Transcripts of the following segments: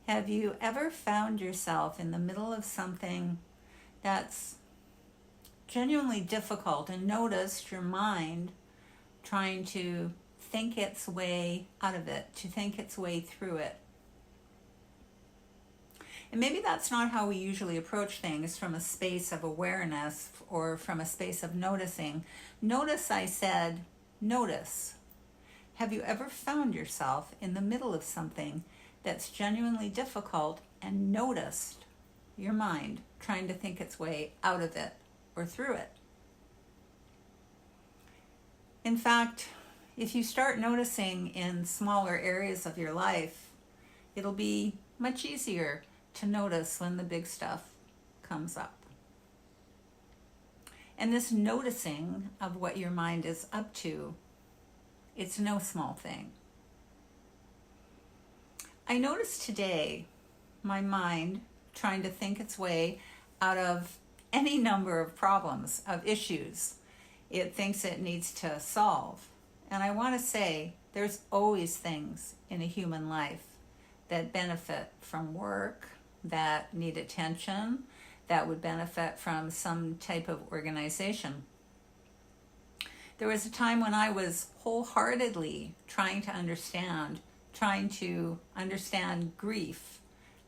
Have you ever found yourself in the middle of something that's genuinely difficult and noticed your mind trying to think its way out of it, to think its way through it? And maybe that's not how we usually approach things, from a space of awareness or from a space of noticing. Notice, I said, notice. Have you ever found yourself in the middle of something that's genuinely difficult and noticed your mind trying to think its way out of it or through it? In fact, if you start noticing in smaller areas of your life, it'll be much easier to notice when the big stuff comes up. And this noticing of what your mind is up to, it's no small thing. I noticed today my mind trying to think its way out of any number of problems, of issues it thinks it needs to solve. And I want to say there's always things in a human life that benefit from work, that need attention, that would benefit from some type of organization. There was a time when I was wholeheartedly trying to understand grief,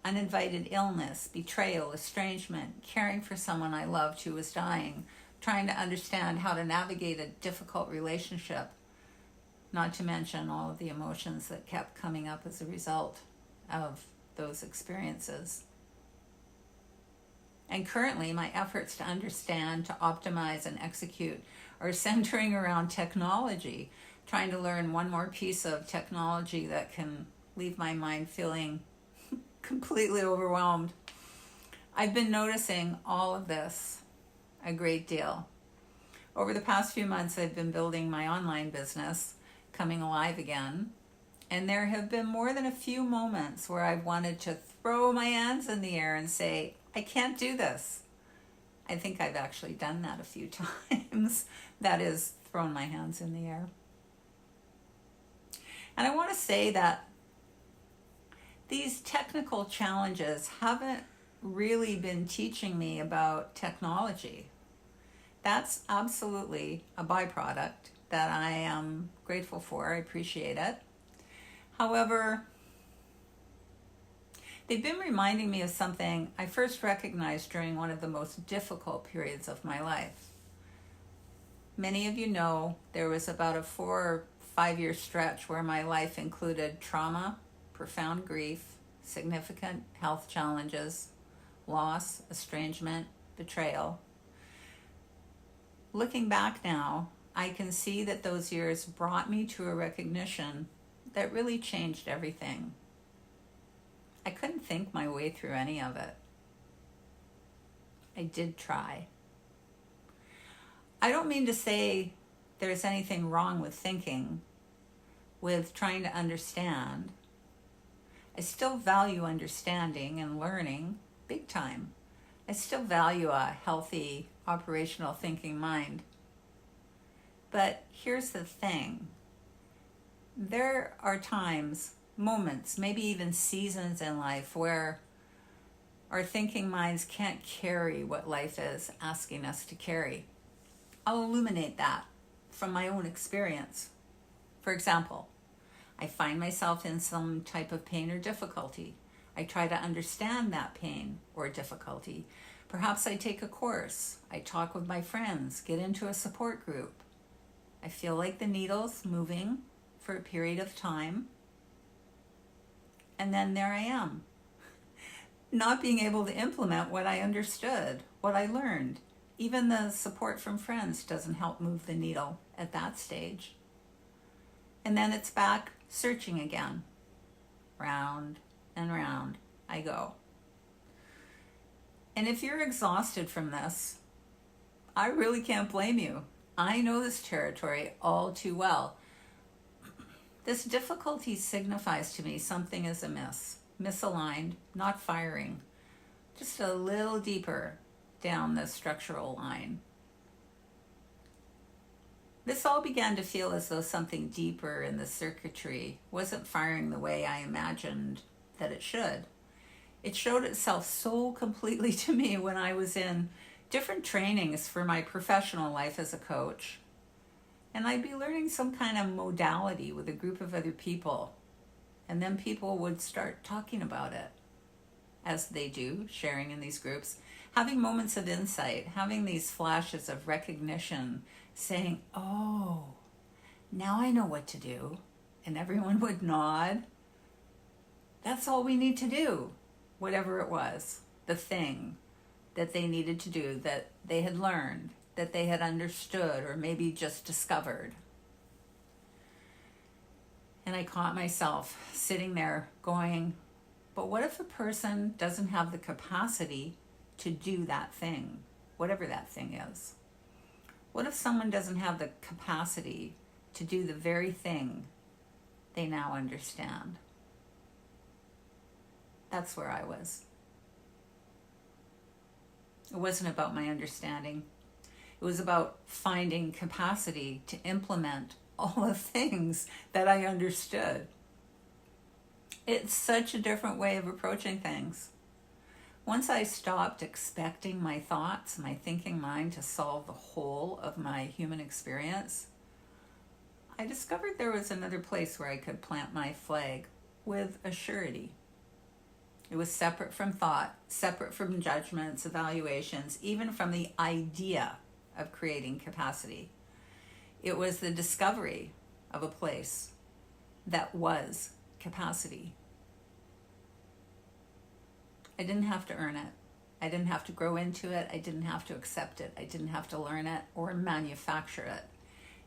uninvited illness, betrayal, estrangement, caring for someone I loved who was dying, trying to understand how to navigate a difficult relationship, not to mention all of the emotions that kept coming up as a result of those experiences. And currently, my efforts to understand, to optimize, and execute are centering around technology, trying to learn one more piece of technology that can leave my mind feeling completely overwhelmed. I've been noticing all of this a great deal. Over the past few months, I've been building my online business, coming alive again, and there have been more than a few moments where I've wanted to throw my hands in the air and say, I can't do this. I think I've actually done that a few times. That is, thrown my hands in the air. And I want to say that these technical challenges haven't really been teaching me about technology. That's absolutely a byproduct that I am grateful for. I appreciate it. However, they've been reminding me of something I first recognized during one of the most difficult periods of my life. Many of you know there was about a 4 or 5 year stretch where my life included trauma, profound grief, significant health challenges, loss, estrangement, betrayal. Looking back now, I can see that those years brought me to a recognition that really changed everything. I couldn't think my way through any of it. I did try. I don't mean to say there's anything wrong with thinking, with trying to understand. I still value understanding and learning big time. I still value a healthy, operational thinking mind. But here's the thing. There are times, moments, maybe even seasons in life where our thinking minds can't carry what life is asking us to carry. I'll illuminate that from my own experience. For example, I find myself in some type of pain or difficulty. I try to understand that pain or difficulty. Perhaps I take a course. I talk with my friends, get into a support group. I feel like the needle's moving for a period of time. And then there I am, not being able to implement what I understood, what I learned. Even the support from friends doesn't help move the needle at that stage. And then it's back searching again. Round and round I go. And if you're exhausted from this, I really can't blame you. I know this territory all too well. This difficulty signifies to me something is amiss, misaligned, not firing, just a little deeper down the structural line. This all began to feel as though something deeper in the circuitry wasn't firing the way I imagined that it should. It showed itself so completely to me when I was in different trainings for my professional life as a coach. And I'd be learning some kind of modality with a group of other people. And then people would start talking about it, as they do, sharing in these groups, having moments of insight, having these flashes of recognition, saying, oh, now I know what to do. And everyone would nod. That's all we need to do, whatever it was, the thing that they needed to do, that they had learned, that they had understood, or maybe just discovered. And I caught myself sitting there going, but what if a person doesn't have the capacity to do that thing, whatever that thing is? What if someone doesn't have the capacity to do the very thing they now understand? That's where I was. It wasn't about my understanding. It was about finding capacity to implement all the things that I understood. It's such a different way of approaching things. Once I stopped expecting my thoughts, my thinking mind to solve the whole of my human experience, I discovered there was another place where I could plant my flag with a surety. It was separate from thought, separate from judgments, evaluations, even from the idea of creating capacity. It was the discovery of a place that was capacity. I didn't have to earn it. I didn't have to grow into it. I didn't have to accept it. I didn't have to learn it or manufacture it.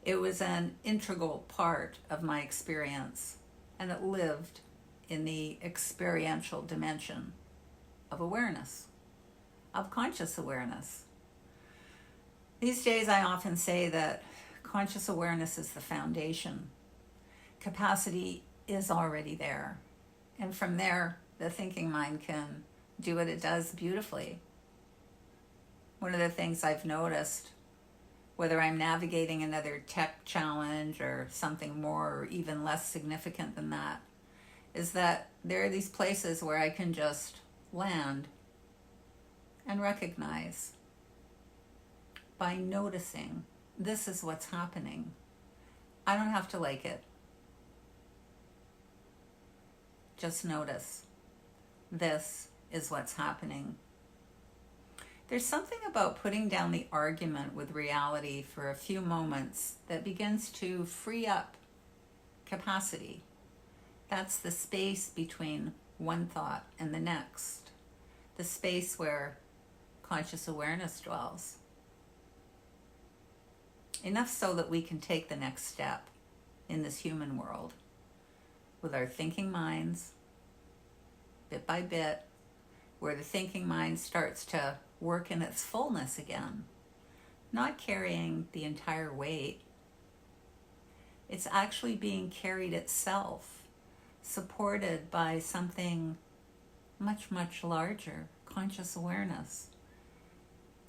It was an integral part of my experience, and it lived in the experiential dimension of awareness, of conscious awareness. These days, I often say that conscious awareness is the foundation. Capacity is already there. And from there, the thinking mind can do what it does beautifully. One of the things I've noticed, whether I'm navigating another tech challenge or something more or even less significant than that, is that there are these places where I can just land and recognize by noticing this is what's happening. I don't have to like it. Just notice this is what's happening. There's something about putting down the argument with reality for a few moments that begins to free up capacity. That's the space between one thought and the next, the space where conscious awareness dwells. Enough so that we can take the next step in this human world with our thinking minds, bit by bit, where the thinking mind starts to work in its fullness again, not carrying the entire weight. It's actually being carried itself, supported by something much, much larger, conscious awareness.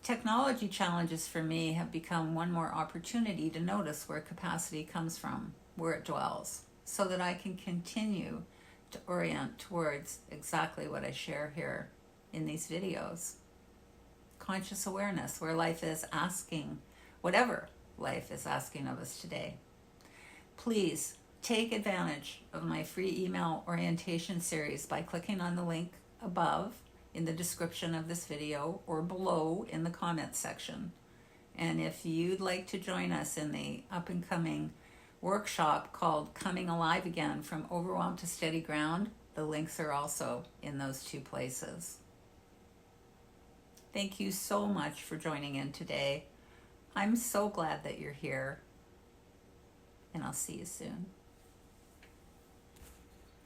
Technology challenges for me have become one more opportunity to notice where capacity comes from, where it dwells, so that I can continue to orient towards exactly what I share here in these videos. Conscious awareness, where life is asking, whatever life is asking of us today. Please take advantage of my free email orientation series by clicking on the link above in the description of this video or below in the comments section. And if you'd like to join us in the up-and-coming workshop called Coming Alive Again, From Overwhelm to Steady Ground, the links are also in those two places. Thank you so much for joining in today. I'm so glad that you're here, and I'll see you soon.